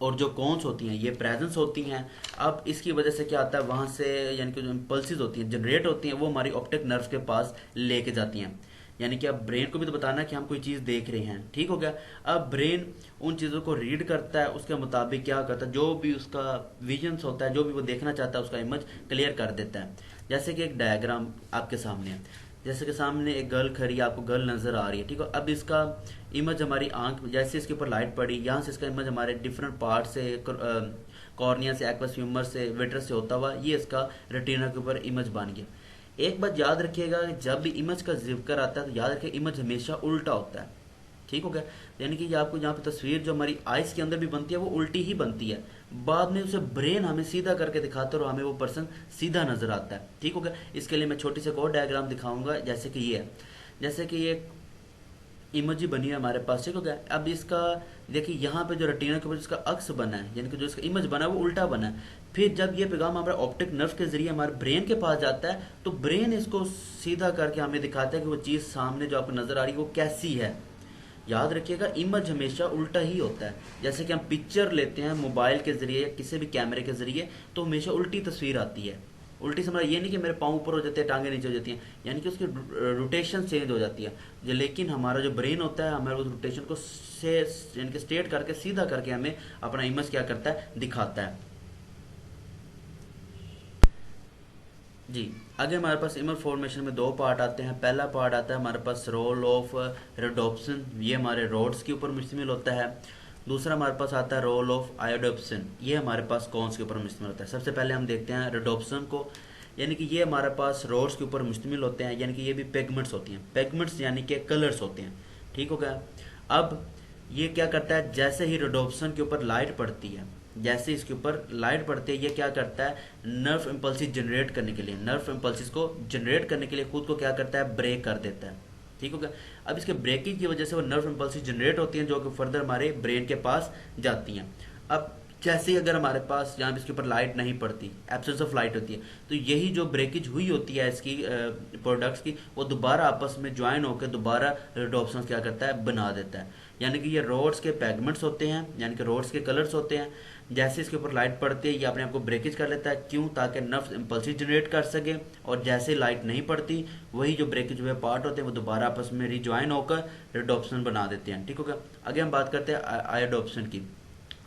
और जो कॉन्स होती हैं ये प्रेजेंस होती हैं। अब इसकी वजह से क्या आता है, वहाँ से यानी कि जो इम्पल्सिस होती हैं जनरेट होती हैं, वो हमारी ऑप्टिक नर्व के पास लेके जाती हैं। यानी कि अब ब्रेन को भी तो बताना है कि हम कोई चीज़ देख रहे हैं, ठीक हो गया। अब ब्रेन उन चीज़ों को रीड करता है, उसके मुताबिक क्या करता है, जो भी उसका विजन्स होता है, जो भी वो देखना चाहता है उसका इमेज क्लियर कर देता है। जैसे कि एक डायग्राम आपके सामने है, जैसे कि सामने एक गर्ल खड़ी है, आपको गर्ल नज़र आ रही है, ठीक है। अब इसका इमेज हमारी आंख, जैसे इसके ऊपर लाइट पड़ी, यहाँ से इसका इमेज हमारे डिफरेंट पार्ट से, कॉर्निया से, एक्वस ह्यूमर से, विट्रस से होता हुआ ये इसका रेटिना के ऊपर इमेज बन गया। एक बात याद रखिएगा, जब भी इमेज का जिक्र आता है तो याद रखिए इमेज हमेशा उल्टा होता है, ठीक हो गया। यानी कि ये आपको यहाँ पे तस्वीर जो हमारी आइस के अंदर भी बनती है वो उल्टी ही बनती है, बाद में उसे ब्रेन हमें सीधा करके दिखाता है और हमें वो पर्सन सीधा नजर आता है, ठीक हो गया। इसके लिए मैं छोटी से एक और डायग्राम दिखाऊंगा, जैसे कि ये है, जैसे कि ये इमोजी बनी है हमारे पास, ठीक हो गया। अब इसका देखिए यहाँ पे जो रेटिना के ऊपर इसका अक्स बना है, यानी कि जो इसका इमेज बना है वो उल्टा बना है। फिर जब ये पैगाम हमारे ऑप्टिक नर्व के जरिए हमारे ब्रेन के पास जाता है तो ब्रेन इसको सीधा करके हमें दिखाता है कि वो चीज़ सामने जो आपको नजर आ रही है वो कैसी है। याद रखिएगा इमेज हमेशा उल्टा ही होता है। जैसे कि हम पिक्चर लेते हैं मोबाइल के जरिए या किसी भी कैमरे के जरिए तो हमेशा उल्टी तस्वीर आती है। उल्टी से मतलब ये नहीं कि मेरे पाँव ऊपर हो जाते हैं, टांगे नीचे हो जाती हैं, यानी कि उसकी रोटेशन चेंज हो जाती है। लेकिन हमारा जो ब्रेन होता है हमारे उस रोटेशन को से यानी कि स्ट्रेट करके सीधा करके हमें अपना इमेज क्या करता है, दिखाता है। जी, आगे हमारे पास इमेज फॉर्मेशन में दो पार्ट आते हैं। पहला पार्ट आता है हमारे पास रोल ऑफ रेडोप्सन, ये हमारे रोड्स के ऊपर मुश्तमिल होता है। दूसरा हमारे पास आता है रोल ऑफ आयोडोप्सन, ये हमारे पास कॉन्स के ऊपर मुश्तमिल होता है। सबसे पहले हम देखते हैं रेडोप्सन को, यानी कि ये हमारे पास रोड्स के ऊपर मुश्तमिल होते हैं, यानी कि ये भी पिगमेंट्स होती हैं। पिगमेंट्स यानी कि कलर्स होते हैं, ठीक हो गया। अब ये क्या करता है, जैसे ही रेडोप्सन के ऊपर लाइट पड़ती है, जैसे इसके ऊपर लाइट पड़ती है, ये क्या करता है, नर्व इम्पल्सिस जनरेट करने के लिए, नर्व इम्पल्सिस को जनरेट करने के लिए खुद को क्या करता है, ब्रेक कर देता है, ठीक हो गया। अब इसके ब्रेकिंग की वजह से वो नर्व इम्पल्सिस जनरेट होती हैं जो कि फर्दर हमारे ब्रेन के पास जाती हैं। अब जैसे ही अगर हमारे पास यहाँ इसके ऊपर लाइट नहीं पड़ती, एब्सेंस ऑफ लाइट होती है, तो यही जो ब्रेकेज हुई होती है इसकी प्रोडक्ट्स की, वो दोबारा आपस में ज्वाइन होकर दोबारा रेडोप्सन क्या करता है, बना देता है। यानी कि ये रोड्स के पैगमेंट्स होते हैं, यानी कि रोड्स के कलर्स होते हैं। जैसे इसके ऊपर लाइट पड़ती है ये अपने आप को ब्रेकेज कर लेता है, क्यों, ताकि नर्व इम्पल्सिस जनरेट कर सके। और जैसे लाइट नहीं पड़ती वही जो ब्रेकेज हुए पार्ट होते हैं वो दोबारा आपस में रिज्वाइन होकर रेडोप्सन बना देते हैं, ठीक होगा। आगे हम बात करते हैं आयोडोप्सन की।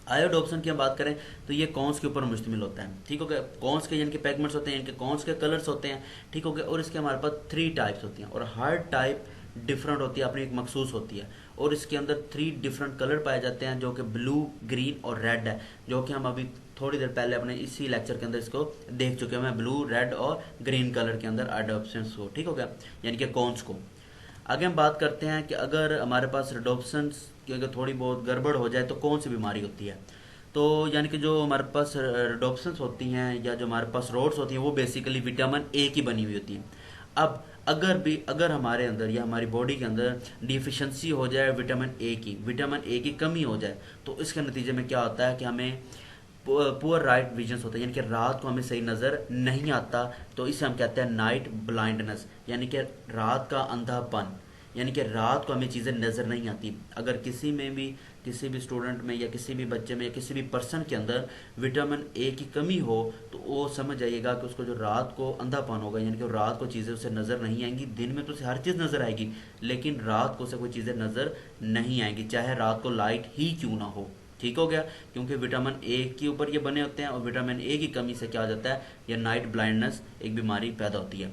आयोडोप्सन की हम बात करें तो ये कॉन्स के ऊपर मुश्तमिल होता है, ठीक हो गया। कॉन्स के यानी कि पैगमेंट्स होते हैं, यानी कि कॉन्स के कलर्स होते हैं, ठीक हो गया। और इसके हमारे पास 3 टाइप्स होती हैं और हर टाइप डिफरेंट होती है, अपनी एक मखसूस होती है। और इसके अंदर 3 डिफरेंट कलर पाए जाते हैं जो कि ब्लू, ग्रीन और रेड है, जो कि हम अभी थोड़ी देर पहले अपने इसी लेक्चर के अंदर इसको देख चुके हैं, ब्लू, रेड और ग्रीन कलर के अंदर आयोडोप्सन को, ठीक हो गया, यानी कि कॉन्स को। आगे हम बात करते हैं कि अगर हमारे पास रेडोप्सन की अगर थोड़ी बहुत गड़बड़ हो जाए तो कौन सी बीमारी होती है। तो यानी कि जो हमारे पास रेडोप्सन्स होती हैं या जो हमारे पास रोड्स होती हैं वो बेसिकली विटामिन ए की बनी हुई होती हैं। अब अगर हमारे अंदर या हमारी बॉडी के अंदर डिफिशेंसी हो जाए विटामिन ए की कमी हो जाए तो इसके नतीजे में क्या होता है कि हमें पुअर राइट विजन्स होता है, यानी कि रात को हमें सही नज़र नहीं आता। तो इसे हम कहते हैं नाइट ब्लाइंडनेस, यानी कि रात का अंधापन, यानी कि रात को हमें चीज़ें नज़र नहीं आती। अगर किसी भी स्टूडेंट में या किसी भी बच्चे में या किसी भी पर्सन के अंदर विटामिन ए की कमी हो तो वो समझ जाइएगा कि उसको जो रात को अंधापन होगा, यानी कि रात को चीज़ें उसे नज़र नहीं आएंगी। दिन में तो उसे हर चीज़ नज़र आएगी लेकिन रात को उसे कोई चीज़ें नज़र नहीं आएंगी, चाहे रात को लाइट ही क्यों ना हो, ठीक हो गया। क्योंकि विटामिन ए के ऊपर ये बने होते हैं और विटामिन ए की कमी से क्या हो जाता है, यह नाइट ब्लाइंडनेस एक बीमारी पैदा होती है।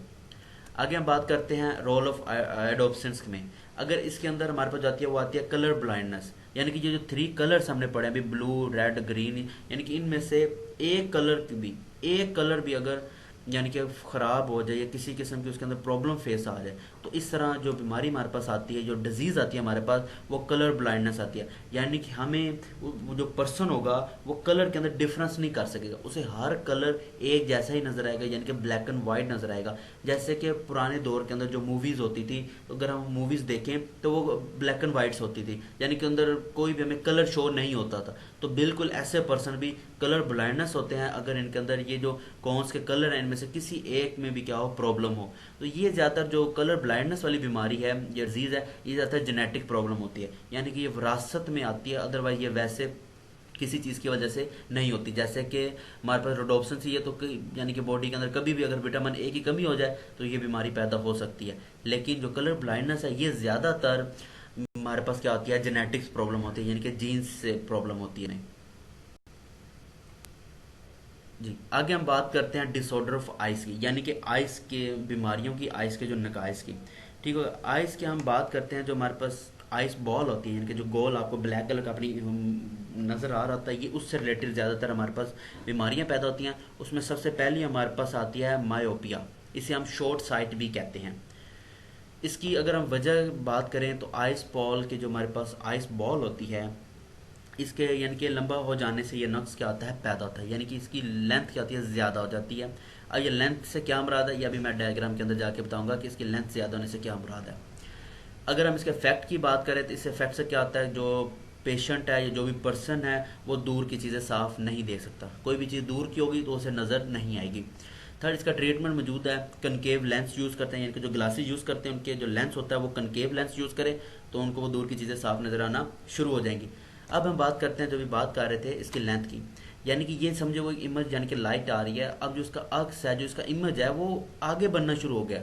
आगे हम बात करते हैं रोल ऑफ आयोडोप्सिन्स में। अगर इसके अंदर हमारे पास जाती है वो आती है कलर ब्लाइंडनेस, यानी कि ये जो थ्री कलर्स हमने पढ़े अभी, ब्लू रेड ग्रीन, यानी कि इनमें से एक कलर भी अगर यानी कि ख़राब हो जाए या किसी किस्म की उसके अंदर प्रॉब्लम फेस आ जाए, तो इस तरह जो बीमारी हमारे पास आती है, जो डिजीज़ आती है हमारे पास, वो कलर ब्लाइंडनेस आती है। यानी कि हमें वो जो पर्सन होगा वो कलर के अंदर डिफरेंस नहीं कर सकेगा, उसे हर कलर एक जैसा ही नज़र आएगा, यानी कि ब्लैक एंड वाइट नज़र आएगा। जैसे कि पुराने दौर के अंदर जो मूवीज़ होती थी, तो अगर हम मूवीज़ देखें तो वो ब्लैक एंड वाइट्स होती थी, यानी कि अंदर कोई भी हमें कलर शो नहीं होता था। तो बिल्कुल ऐसे पर्सन भी कलर ब्लाइंडनेस होते हैं अगर इनके अंदर ये जो कौन के कलर हैं इनमें से किसी एक में भी क्या हो प्रॉब्लम हो। तो ये ज़्यादातर जो कलर ब्लाइंडनेस वाली बीमारी है, ये डिजीज़ है, ये ज़्यादातर जेनेटिक प्रॉब्लम होती है, यानी कि ये विरासत में आती है, अदरवाइज ये वैसे किसी चीज़ की वजह से नहीं होती। जैसे कि हमारे पास रोडोप्सिन सी है, तो यानी कि बॉडी के अंदर कभी भी अगर विटामिन ए की कमी हो जाए तो ये बीमारी पैदा हो सकती है। लेकिन जो कलर ब्लाइंडनेस है ये ज़्यादातर हमारे पास क्या होती है, जेनेटिक्स प्रॉब्लम होती है, यानी कि जीन्स से प्रॉब्लम होती है। जी, आगे हम बात करते हैं डिसऑर्डर ऑफ आइस की, यानी कि आइस के बीमारियों की, आइस के जो नकाइस की। ठीक है, आइस की हम बात करते हैं, जो हमारे पास आइस बॉल होती है, यानी कि जो गोल आपको ब्लैक कलर का अपनी नज़र आ रहा होता है, ये उससे रिलेटेड ज़्यादातर हमारे पास बीमारियां पैदा होती हैं। उसमें सबसे पहली हमारे पास आती है मायोपिया, इसे हम शॉर्ट साइट भी कहते हैं। इसकी अगर हम वजह बात करें तो आइस बॉल के जो हमारे पास आइस बॉल होती है, इसके यानी कि लंबा हो जाने से ये नक्स क्या होता है, पैदा होता है, यानी कि इसकी लेंथ क्या होती है, ज़्यादा हो जाती है। अब ये लेंथ से क्या मुराद है, ये अभी मैं डायग्राम के अंदर जाके बताऊंगा कि इसकी लेंथ ज़्यादा होने से क्या मुराद है। अगर हम इसके फैक्ट की बात करें तो इस इफेक्ट से क्या होता है, जो पेशेंट है या जो भी पर्सन है वो दूर की चीज़ें साफ नहीं दे सकता, कोई भी चीज़ दूर की होगी तो उसे नज़र नहीं आएगी। थर्ड, इसका ट्रीटमेंट मौजूद है, कनकेव लेंस यूज़ करते हैं, यानी कि जो ग्लासेस यूज़ करते हैं उनके जो लेंस होता है वो कनकेव लेंस यूज़ करें तो उनको वो दूर की चीज़ें साफ नज़र आना शुरू हो जाएंगी। अब हम बात करते हैं, जो भी बात कर रहे थे इसकी लेंथ की, यानी कि ये समझो वो इमेज, यानी कि लाइट आ रही है, अब जो इसका अक्स है, जो इसका इमेज है, वो आगे बनना शुरू हो गया,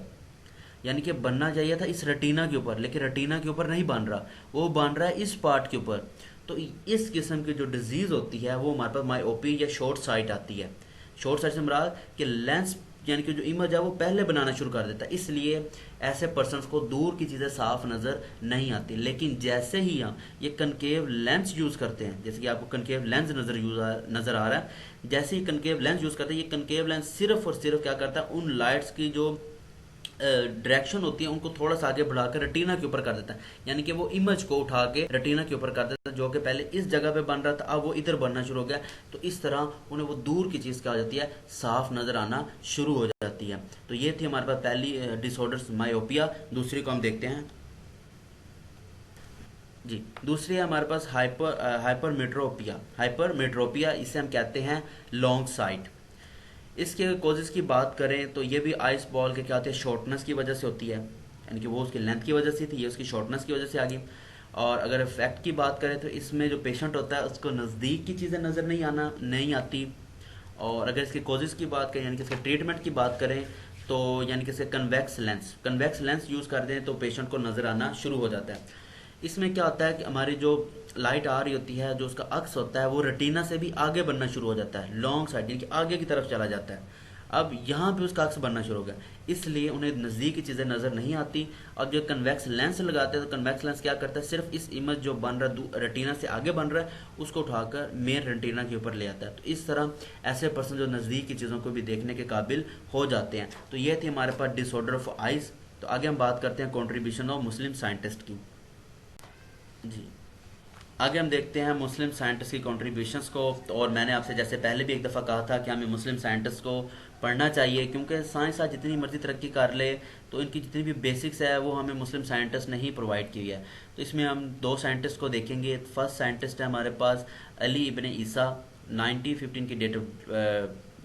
यानी कि बनना चाहिए था इस रेटिना के ऊपर, लेकिन रेटिना के ऊपर नहीं बन रहा, वो बन रहा है इस पार्ट के ऊपर। तो इस किस्म की जो डिजीज़ होती है वो हमारे पास मायोपी या शॉर्ट साइट आती है। शॉर्ट साइट से मुराद कि लेंस यानी कि जो इमेज है वो पहले बनाना शुरू कर देता है, इसलिए ऐसे पर्सन को दूर की चीज़ें साफ नज़र नहीं आती। लेकिन जैसे ही हम ये कनकेव लेंस यूज़ करते हैं, जैसे कि आपको कनकेव लेंस नज़र आ रहा है, जैसे ही कनकेव लेंस यूज़ करते हैं, ये कनकेव लेंस सिर्फ और सिर्फ क्या करता है, उन लाइट्स की जो डायरेक्शन होती है उनको थोड़ा सा आगे बढ़ाकर रेटिना के ऊपर कर देता है, यानी कि वो इमेज को उठा के रेटिना के ऊपर कर देता है, जो कि पहले इस जगह पे बन रहा था अब वो इधर बनना शुरू हो गया। तो इस तरह उन्हें वो दूर की चीज़ क्या हो जाती है, साफ नज़र आना शुरू हो जाती है। तो ये थी हमारे पास पहली डिसऑर्डर्स मायोपिया। दूसरी को हम देखते हैं। जी, दूसरी है हमारे पास हाइपरमेट्रोपिया। हाइपरमेट्रोपिया इसे हम कहते हैं लॉन्ग साइट। इसके कॉजेज़ की बात करें तो ये भी आइस बॉल के क्या होते हैं, शॉर्टनेस की वजह से होती है, यानी कि वो उसकी लेंथ की वजह से थी, ये उसकी शॉर्टनेस की वजह से आ गई। और अगर इफेक्ट की बात करें तो इसमें जो पेशेंट होता है उसको नज़दीक की चीज़ें नज़र नहीं आती। और अगर इसके कॉजेज़ की बात करें, यानी कि इसके ट्रीटमेंट की बात करें, तो यानी कि इसके कन्वेक्स लेंस यूज़ कर दें तो पेशेंट को नज़र आना शुरू हो जाता है। इसमें क्या होता है कि हमारी जो लाइट आ रही होती है, जो उसका अक्स होता है, वो रेटिना से भी आगे बढ़ना शुरू हो जाता है, लॉन्ग साइड यानी कि आगे की तरफ चला जाता है। अब यहाँ पे उसका अक्स बनना शुरू हो गया, इसलिए उन्हें नज़दीक की चीज़ें नज़र नहीं आती। और जो कन्वेक्स लेंस लगाते हैं तो कन्वेक्स लेंस क्या करता है, सिर्फ इस इमेज जो बन रहा रेटिना से आगे बन रहा है उसको उठाकर मेन रेटिना के ऊपर ले आता है। तो इस तरह ऐसे पर्सन जो नज़दीक की चीज़ों को भी देखने के काबिल हो जाते हैं। तो ये थी हमारे पास डिसऑर्डर ऑफ आइज। तो आगे हम बात करते हैं कॉन्ट्रीब्यूशन ऑफ मुस्लिम साइंटिस्ट की। जी, आगे हम देखते हैं मुस्लिम साइंटिस्ट की कॉन्ट्रीब्यूशंस को। तो और मैंने आपसे जैसे पहले भी एक दफ़ा कहा था कि हमें मुस्लिम साइंटिस्ट को पढ़ना चाहिए, क्योंकि साइंस आज जितनी मर्जी तरक्की कर ले तो इनकी जितनी भी बेसिक्स है वो हमें मुस्लिम साइंटिस्ट ने ही प्रोवाइड की है। तो इसमें हम दो साइंटिस्ट को देखेंगे। फर्स्ट साइंटिस्ट है हमारे पास अली इब्ने ईसा, 1915 की डेट ऑफ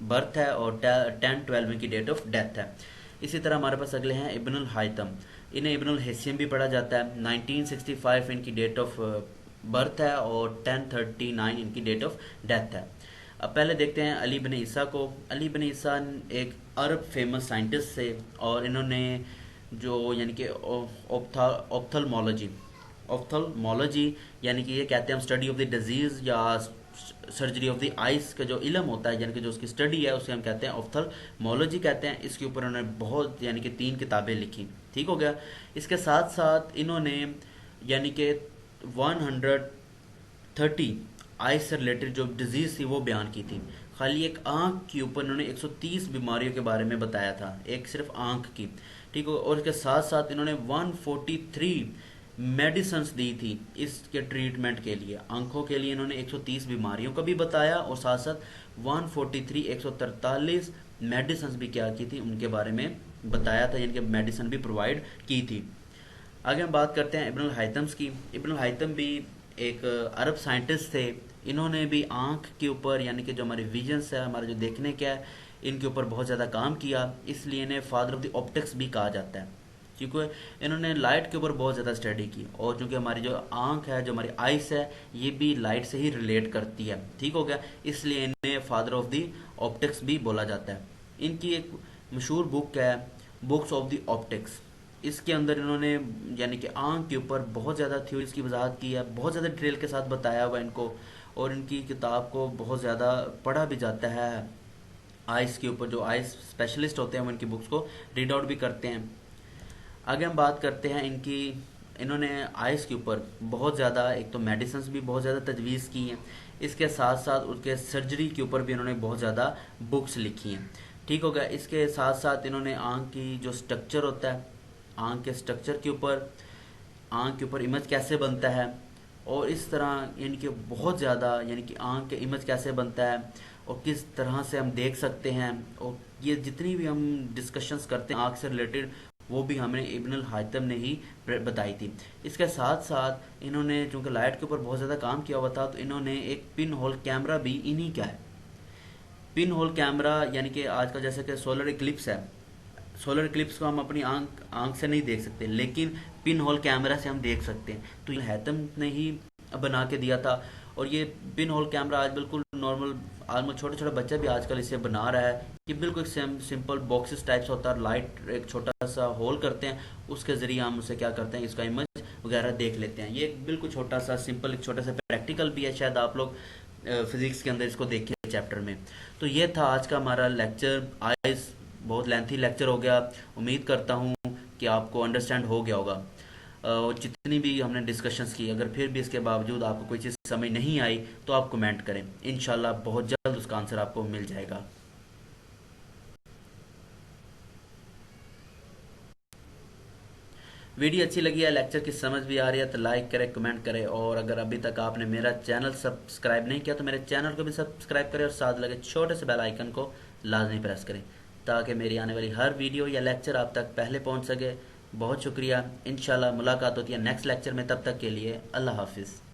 बर्थ है और 1012 की डेट ऑफ डेथ है। इसी तरह हमारे पास अगले हैं इब्नुल हाइतम, इन्हें इब्नुल हिस्यम भी पढ़ा जाता है, 1965 इनकी डेट ऑफ बर्थ है और 1039 इनकी डेट ऑफ डेथ है। अब पहले देखते हैं अली बिन ईसा को। अली बिन ईसा एक अरब फेमस साइंटिस्ट थे और इन्होंने जो यानी कि ऑप्थल्मोलॉजी यानी कि ये कहते हैं हम स्टडी ऑफ द डिजीज़ या सर्जरी ऑफ द आइस का जो इलम होता है, यानी कि जो उसकी स्टडी है, उसे हम कहते हैं ऑफ्थल्मोलॉजी कहते हैं। इसके ऊपर उन्होंने बहुत यानी कि 3 किताबें लिखी। ठीक हो गया। इसके साथ साथ इन्होंने यानी कि 130 आइस से रिलेटेड जो डिजीज थी वो बयान की थी। खाली एक आंख के ऊपर इन्होंने 130 बीमारियों के बारे में बताया था, एक सिर्फ आंख की। ठीक हो। और इसके साथ साथ इन्होंने 143 मेडिसिन दी थी इसके ट्रीटमेंट के लिए। आंखों के लिए इन्होंने 130 बीमारियों का भी बताया और साथ साथ 143 मेडिसिन भी क्या की थी उनके बारे में बताया था, यानी कि मेडिसिन भी प्रोवाइड की थी। आगे हम बात करते हैं इब्नुल हैतम्स की। इब्नुल हैतम भी एक अरब साइंटिस्ट थे। इन्होंने भी आंख के ऊपर यानी कि जो हमारे विजन्स है, हमारे जो देखने का है, इनके ऊपर बहुत ज़्यादा काम किया, इसलिए इन्हें फादर ऑफ द ऑप्टिक्स भी कहा जाता है। क्योंकि इन्होंने लाइट के ऊपर बहुत ज़्यादा स्टडी की, और चूंकि हमारी जो आंख है, जो हमारी आइस है, ये भी लाइट से ही रिलेट करती है। ठीक हो गया। इसलिए इन्हें फादर ऑफ द ऑप्टिक्स भी बोला जाता है। इनकी एक मशहूर बुक है बुक्स ऑफ द ऑप्टिक्स। इसके अंदर इन्होंने यानी कि आंख के ऊपर बहुत ज़्यादा थ्योरीज की वजाहत की है, बहुत ज़्यादा डिटेल के साथ बताया हुआ है इनको, और इनकी किताब को बहुत ज़्यादा पढ़ा भी जाता है। आइस के ऊपर जो आइस स्पेशलिस्ट होते हैं वो इनकी बुक्स को रीड आउट भी करते हैं। आगे हम बात करते हैं इनकी। इन्होंने आइस के ऊपर बहुत ज़्यादा एक तो मेडिसिन भी बहुत ज़्यादा तजवीज़ की हैं, इसके साथ साथ उसके सर्जरी के ऊपर भी इन्होंने बहुत ज़्यादा बुक्स लिखी हैं। ठीक हो गया। इसके साथ साथ इन्होंने आंख की जो स्ट्रक्चर होता है, आंख के स्ट्रक्चर के ऊपर, आंख के ऊपर इमेज कैसे बनता है, और इस तरह यानी कि बहुत ज़्यादा यानी कि आंख के इमेज कैसे बनता है और किस तरह से हम देख सकते हैं, और ये जितनी भी हम डिस्कशंस करते हैं आंख से रिलेटेड, वो भी हमें इब्नुल हैतम ने ही बताई थी। इसके साथ साथ इन्होंने चूंकि लाइट के ऊपर बहुत ज़्यादा काम किया हुआ था, तो इन्होंने एक पिन होल कैमरा भी इन्हीं का है। पिन होल कैमरा यानी कि आज का जैसे कि सोलर इक्लिप्स है, सोलर इक्लिप्स को हम अपनी आंख आंख से नहीं देख सकते, लेकिन पिन होल कैमरा से हम देख सकते हैं। तो ये हैतम ने ही बना के दिया था। और ये पिन होल कैमरा आज बिल्कुल नॉर्मल, आलमोस्ट छोटे छोटे बच्चा भी आजकल इसे बना रहा है। ये बिल्कुल सिंपल बॉक्सेस टाइप्स होता है, लाइट एक छोटा सा होल करते हैं, उसके ज़रिए हम उसे क्या करते हैं, इसका इमेज वगैरह देख लेते हैं। ये एक बिल्कुल छोटा सा सिंपल, एक छोटा सा प्रैक्टिकल भी है, शायद आप लोग फिजिक्स के अंदर इसको देखें चैप्टर में। तो ये था आज का हमारा लेक्चर आइस। बहुत लेंथी लेक्चर हो गया, उम्मीद करता हूँ कि आपको अंडरस्टैंड हो गया होगा। और जितनी भी हमने डिस्कशंस की, अगर फिर भी इसके बावजूद आपको कोई चीज़ समझ नहीं आई तो आप कमेंट करें, इंशाल्लाह बहुत जल्द उसका आंसर आपको मिल जाएगा। वीडियो अच्छी लगी है, लेक्चर की समझ भी आ रही है, तो लाइक करें, कमेंट करें, और अगर अभी तक आपने मेरा चैनल सब्सक्राइब नहीं किया तो मेरे चैनल को भी सब्सक्राइब करें, और साथ लगे छोटे से बेल आइकन को लाजमी प्रेस करें, ताकि मेरी आने वाली हर वीडियो या लेक्चर आप तक पहले पहुंच सके। बहुत शुक्रिया। इंशाल्लाह मुलाकात होती है नेक्स्ट लेक्चर में, तब तक के लिए अल्लाह हाफिज़।